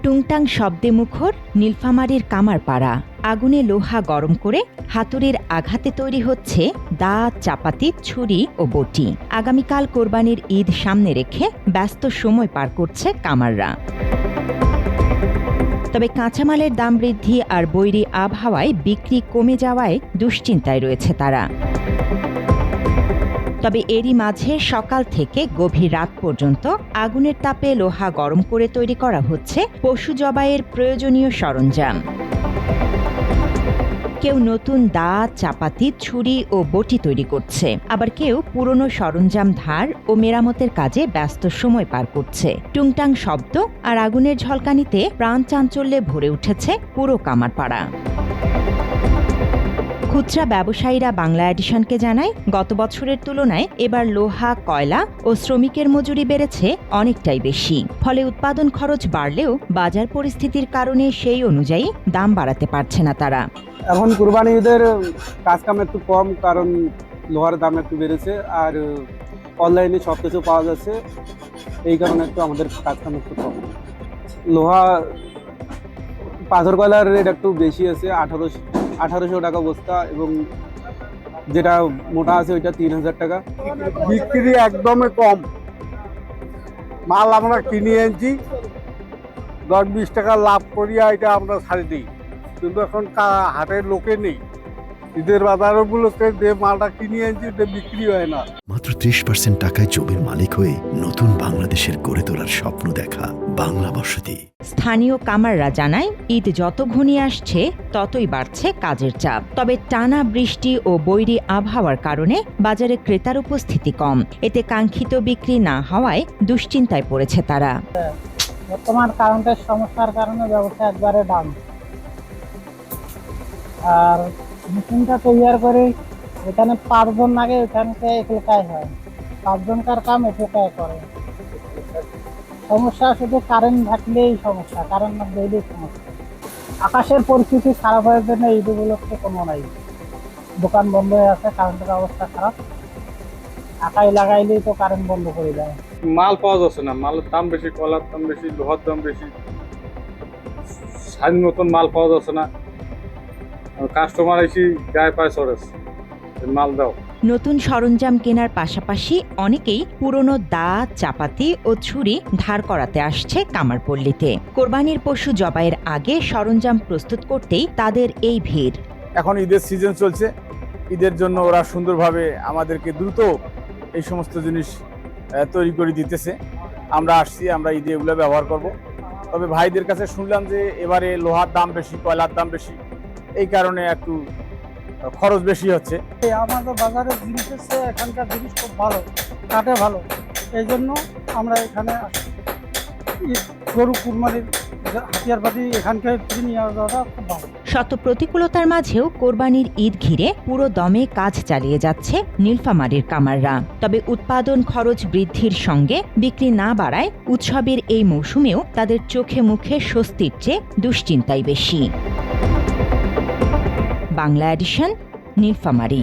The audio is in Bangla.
টুংটাং শব্দে মুখর নীলফামারীর কামারপাড়া। আগুনে লোহা গরম করে হাতুড়ির আঘাতে তৈরি হচ্ছে দা, চাপাতি, ছুরি ও বটি। আগামীকাল কোরবানির ঈদ সামনে রেখে ব্যস্ত সময় পার করছে কামাররা। তবে কাঁচামালের দাম বৃদ্ধি আর বৈরী আবহাওয়ায় বিক্রি কমে যাওয়ায় দুশ্চিন্তায় রয়েছে তারা। তবে এরই মাঝে সকাল থেকে গভীর রাত পর্যন্ত আগুনের তাপে লোহা গরম করে তৈরি করা হচ্ছে পশু জবাইয়ের প্রয়োজনীয় সরঞ্জাম। কেউ নতুন দা, চাপাতি, ছুরি ও বটি তৈরি করছে, আবার কেউ পুরনো সরঞ্জাম ধার ও মেরামতের কাজে ব্যস্ত সময় পার করছে। টুংটাং শব্দ আর আগুনের ঝলকানিতে প্রাণ চাঞ্চল্যে ভরে উঠেছে পুরো কামারপাড়া। খুচরা ব্যবসায়ীরা বাংলা এডিশনকে জানায়, গত বছরের তুলনায় এবার লোহা, কয়লা ও শ্রমিকের মজুরি বেড়েছে অনেকটাই বেশি। ফলে উৎপাদন খরচ বাড়লেও বাজার পরিস্থিতির কারণে সেই অনুযায়ী দাম বাড়াতে পারছে না তারা। এখন কুরবানি ঈদের কাজকাম একটু কম, কারণ লোহার দাম একটু বেড়েছে আর অনলাইনে সব কিছু পাওয়া যাচ্ছে, এই কারণে একটু আমাদের কাজকাম একটু কম। লোহা, পাথর কয়লার রেট একটু বেশি আছে, 1800 টাকা বস্তা, এবং যেটা মোটা আছে ওইটা 3000 টাকা। বিক্রি একদমই কম। মাল আমরা কিনে এনেছি 10-20 টাকা লাভ করিয়া এটা আমরা ছাড়ি দিই, কিন্তু এখন হাটের লোকে নেই। ঈদের বাজারগুলোতে যে মালটা কিনে এনেছি বিক্রি হয় না। মাত্র 30% টাকায় জমির মালিক হয়ে নতুন বাংলাদেশের গড়ে তোলার স্বপ্ন দেখা বাংলা বসতি। স্থানীয় কামাররা জানায়, ঈদ যত ঘনিয়ে আসছে ততই বাড়ছে কাজের চাপ। তবে টানা বৃষ্টি ও বৈরী আবহাওয়ার কারণে বাজারে ক্রেতার উপস্থিতি কম। এতে কাঙ্ক্ষিত বিক্রি না হওয়ায় দুশ্চিন্তায় পড়েছে তারা। বর্তমান কারেন্টের সমস্যার কারণে ব্যবসা একবারে ডাউন। আর মেশিনটা তৈরি করে এখানে 5 জন লাগে, এখানকে এলাকায় হয় 5 জনকার কাম এলাকায় করে। সমস্যা শুধু কারেন্ট থাকলেই সমস্যা, কারেন্ট না দিলেই সমস্যা। আকাশের পরিস্থিতি খারাপ হওয়ার জন্য ঈদগুলোতে কোনো নাই, দোকান বন্ধ হয়ে আছে, কারেন্টের অবস্থা খারাপ। আকাই লাগাইলেই তো কারেন্ট বন্ধ করে দেয়। মাল পাওয়া যাচ্ছে না, মালের দাম বেশি, কলার দাম বেশি, লোহার দাম বেশি, স্বাধীন মতন মাল পাওয়া যাচ্ছে না। কাস্টমার এসে গায়ে পায়ে চড়েছে, মাল দাও। নতুন সরঞ্জাম কেনার পাশাপাশি অনেকেই পুরনো দা, চাপাতি ও ছুরি ধার করাতে আসছে কামারপল্লীতে। কোরবানির পশু জবাইয়ের আগে সরঞ্জাম প্রস্তুত করতেই তাদের এই ভিড়। এখন ঈদের সিজন চলছে, ঈদের জন্য ওরা সুন্দরভাবে আমাদেরকে দ্রুত এই সমস্ত জিনিস তৈরি করে দিতেছে। আমরা আসছি, আমরা ঈদে এগুলো ব্যবহার করব। তবে ভাইদের কাছে শুনলাম যে এবারে লোহার দাম বেশি, কয়লার দাম বেশি, এই কারণে একটু খরচ বেশি হচ্ছে। আমাদের বাজারের জিনিস হচ্ছে, এখানকার জিনিস খুব ভালো, কাটে ভালো, এই জন্য আমরা এখানে গরু কুরবানির হাতিয়ারপাতি এখানকার নিয়ে যাওয়াটা খুব ভালো। শত প্রতিকূলতার মাঝেও কোরবানির ঈদ ঘিরে পুরো দমে কাজ চালিয়ে যাচ্ছে নীলফামারীর কামাররা। তবে উৎপাদন খরচ বৃদ্ধির সঙ্গে বিক্রি না বাড়ায় উৎসবের এই মৌসুমেও তাদের চোখে মুখে স্বস্তির চেয়ে দুশ্চিন্তাই বেশি। বাংলা এডিশন, নীলফামারী।